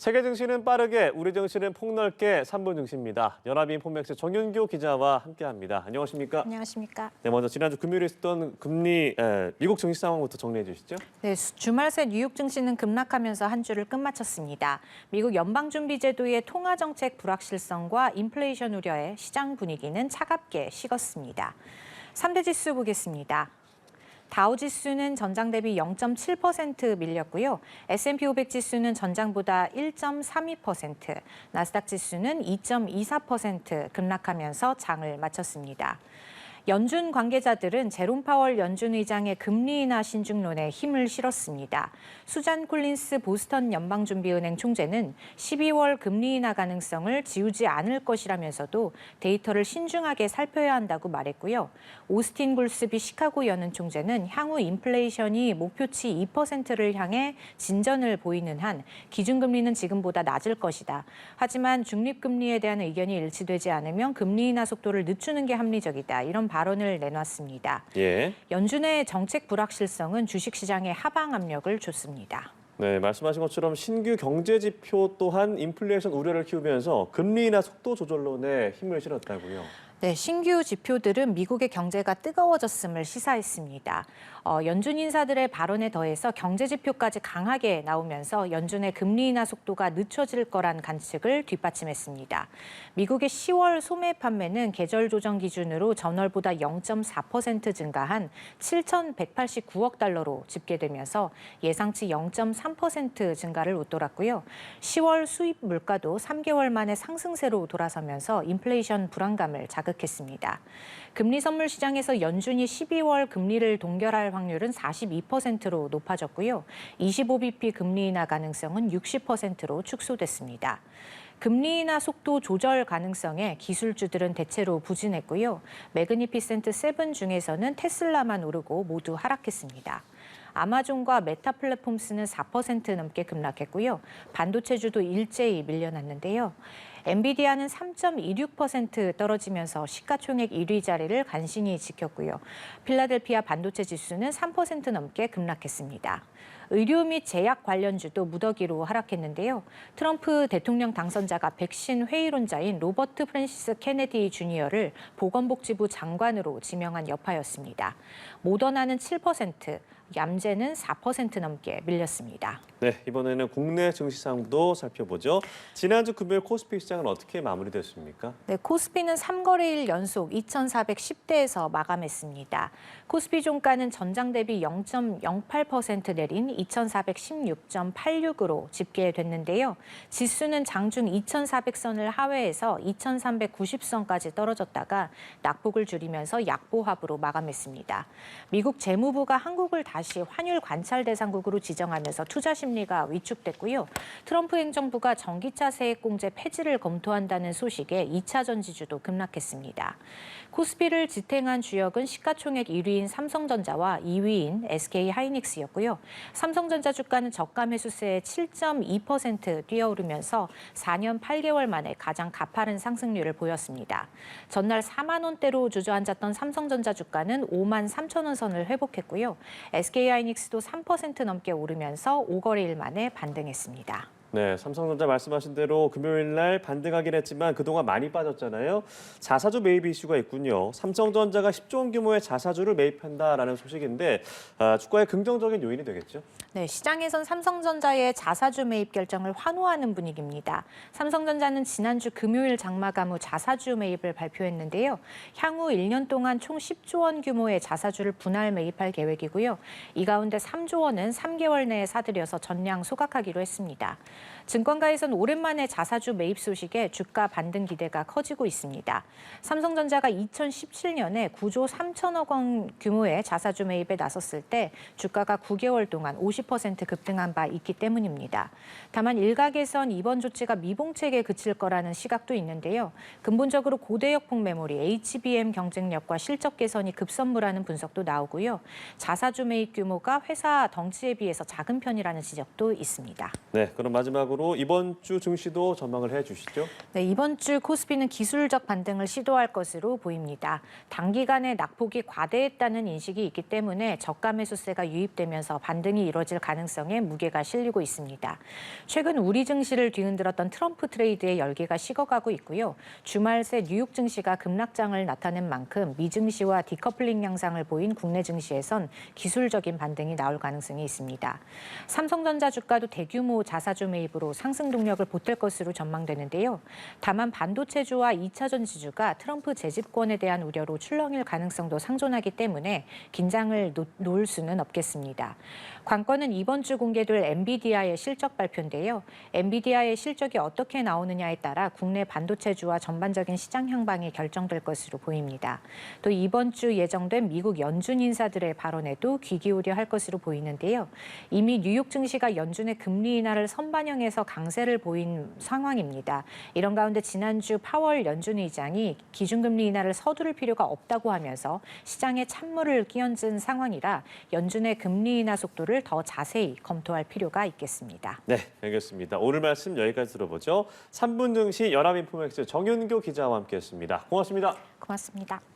세계 증시는 빠르게, 우리 증시는 폭넓게 3분 증시입니다. 연합인포맥스 정윤교 기자와 함께합니다. 안녕하십니까? 안녕하십니까? 네, 먼저 지난주 금요일에 있었던 미국 증시 상황부터 정리해 주시죠. 네, 주말 새 뉴욕 증시는 급락하면서 한 주를 끝마쳤습니다. 미국 연방준비제도의 통화정책 불확실성과 인플레이션 우려에 시장 분위기는 차갑게 식었습니다. 3대 지수 보겠습니다. 다우 지수는 전장 대비 0.7% 밀렸고요. S&P 500 지수는 전장보다 1.32%, 나스닥 지수는 2.24% 급락하면서 장을 마쳤습니다. 연준 관계자들은 제롬 파월 연준 의장의 금리 인하 신중론에 힘을 실었습니다. 수잔 콜린스 보스턴 연방준비은행 총재는 12월 금리 인하 가능성을 지우지 않을 것이라면서도 데이터를 신중하게 살펴야 한다고 말했고요. 오스틴 굴스비 시카고 연은 총재는 향후 인플레이션이 목표치 2%를 향해 진전을 보이는 한 기준금리는 지금보다 낮을 것이다. 하지만 중립금리에 대한 의견이 일치되지 않으면 금리 인하 속도를 늦추는 게 합리적이다. 이런 발언을 내놨습니다. 연준의 정책 불확실성은 주식시장에 하방 압력을 줬습니다. 네, 말씀하신 것처럼 신규 경제 지표 또한 인플레이션 우려를 키우면서 금리 인하 속도 조절론에 힘을 실었다고요. 네, 신규 지표들은 미국의 경제가 뜨거워졌음을 시사했습니다. 연준 인사들의 발언에 더해서 경제 지표까지 강하게 나오면서 연준의 금리 인하 속도가 늦춰질 거란 관측을 뒷받침했습니다. 미국의 10월 소매 판매는 계절 조정 기준으로 전월보다 0.4% 증가한 7,189억 달러로 집계되면서 예상치 0.3% 증가를 웃돌았고요. 10월 수입 물가도 3개월 만에 상승세로 돌아서면서 인플레이션 불안감을 자극했습니다. 금리 선물 시장에서 연준이 12월 금리를 동결할 확률은 42%로 높아졌고요. 25bp 금리 인하 가능성은 60%로 축소됐습니다. 금리 인하 속도 조절 가능성에 기술주들은 대체로 부진했고요. 매그니피센트 7 중에서는 테슬라만 오르고 모두 하락했습니다. 아마존과 메타 플랫폼스는 4% 넘게 급락했고요. 반도체주도 일제히 밀려났는데요. 엔비디아는 3.26% 떨어지면서 시가총액 1위 자리를 간신히 지켰고요. 필라델피아 반도체 지수는 3% 넘게 급락했습니다. 의료 및 제약 관련주도 무더기로 하락했는데요. 트럼프 대통령 당선자가 백신 회의론자인 로버트 프랜시스 케네디 주니어를 보건복지부 장관으로 지명한 여파였습니다. 모더나는 7%, 얌제는 4% 넘게 밀렸습니다. 네, 이번에는 국내 증시 상황도 살펴보죠. 지난주 금요일 코스피 시장은 어떻게 마무리됐습니까? 네, 코스피는 3거래일 연속 2,410대에서 마감했습니다. 코스피 종가는 전장 대비 0.08% 내린 2,416.86으로 집계됐는데요. 지수는 장중 2,400선을 하회해서 2,390선까지 떨어졌다가 낙폭을 줄이면서 약보합으로 마감했습니다. 미국 재무부가 한국을 다시 환율 관찰 대상국으로 지정하면서 투자 심리가 위축됐고요. 트럼프 행정부가 전기차 세액공제 폐지를 검토한다는 소식에 2차 전지주도 급락했습니다. 코스피를 지탱한 주역은 시가총액 1위인 삼성전자와 2위인 SK하이닉스였고요. 삼성전자 주가는 저가 매수세에 7.2% 뛰어오르면서 4년 8개월 만에 가장 가파른 상승률을 보였습니다. 전날 4만 원대로 주저앉았던 삼성전자 주가는 5만 3천 원 선을 회복했고요. SK하이닉스도 3% 넘게 오르면서 5거래일 만에 반등했습니다. 네, 삼성전자 말씀하신 대로 금요일 날 반등하긴 했지만 그동안 많이 빠졌잖아요. 자사주 매입 이슈가 있군요. 삼성전자가 10조 원 규모의 자사주를 매입한다라는 소식인데 주가에 긍정적인 요인이 되겠죠? 네, 시장에선 삼성전자의 자사주 매입 결정을 환호하는 분위기입니다. 삼성전자는 지난주 금요일 장마감 후 자사주 매입을 발표했는데요. 향후 1년 동안 총 10조 원 규모의 자사주를 분할 매입할 계획이고요. 이 가운데 3조 원은 3개월 내에 사들여서 전량 소각하기로 했습니다. 증권가에선 오랜만에 자사주 매입 소식에 주가 반등 기대가 커지고 있습니다. 삼성전자가 2017년에 9조 3천억 원 규모의 자사주 매입에 나섰을 때 주가가 9개월 동안 50% 급등한 바 있기 때문입니다. 다만 일각에선 이번 조치가 미봉책에 그칠 거라는 시각도 있는데요. 근본적으로 고대역폭 메모리 HBM 경쟁력과 실적 개선이 급선무라는 분석도 나오고요. 자사주 매입 규모가 회사 덩치에 비해서 작은 편이라는 지적도 있습니다. 네, 그럼 마지막으로 이번 주 증시도 전망을 해주시죠. 네, 이번 주 코스피는 기술적 반등을 시도할 것으로 보입니다. 단기간에 낙폭이 과대했다는 인식이 있기 때문에 저가 매수세가 유입되면서 반등이 이뤄질 것일 가능성에 무게가 실리고 있습니다. 최근 우리 증시를 뒤흔들었던 트럼프 트레이드의 열기가 식어가고 있고요. 주말 새 뉴욕 증시가 급락장을 나타낸 만큼 미 증시와 디커플링 양상을 보인 국내 증시에선 기술적인 반등이 나올 가능성이 있습니다. 삼성전자 주가도 대규모 자사주 매입으로 상승 동력을 보탤 것으로 전망되는데요. 다만 반도체주와 2차 전지주가 트럼프 재집권에 대한 우려로 출렁일 가능성도 상존하기 때문에 긴장을 놓을 수는 없겠습니다. 관건은 이번 주 공개될 엔비디아의 실적 발표인데요. 엔비디아의 실적이 어떻게 나오느냐에 따라 국내 반도체주와 전반적인 시장 향방이 결정될 것으로 보입니다. 또 이번 주 예정된 미국 연준 인사들의 발언에도 귀 기울여 할 것으로 보이는데요. 이미 뉴욕 증시가 연준의 금리 인하를 선반영해서 강세를 보인 상황입니다. 이런 가운데 지난주 파월 연준 의장이 기준금리 인하를 서두를 필요가 없다고 하면서 시장에 찬물을 끼얹은 상황이라 연준의 금리 인하 속도를 더 자세히 검토할 필요가 있겠습니다. 네, 알겠습니다. 오늘 말씀 여기까지 들어보죠. 3분 증시 연합인포맥스 정윤교 기자와 함께했습니다. 고맙습니다. 고맙습니다.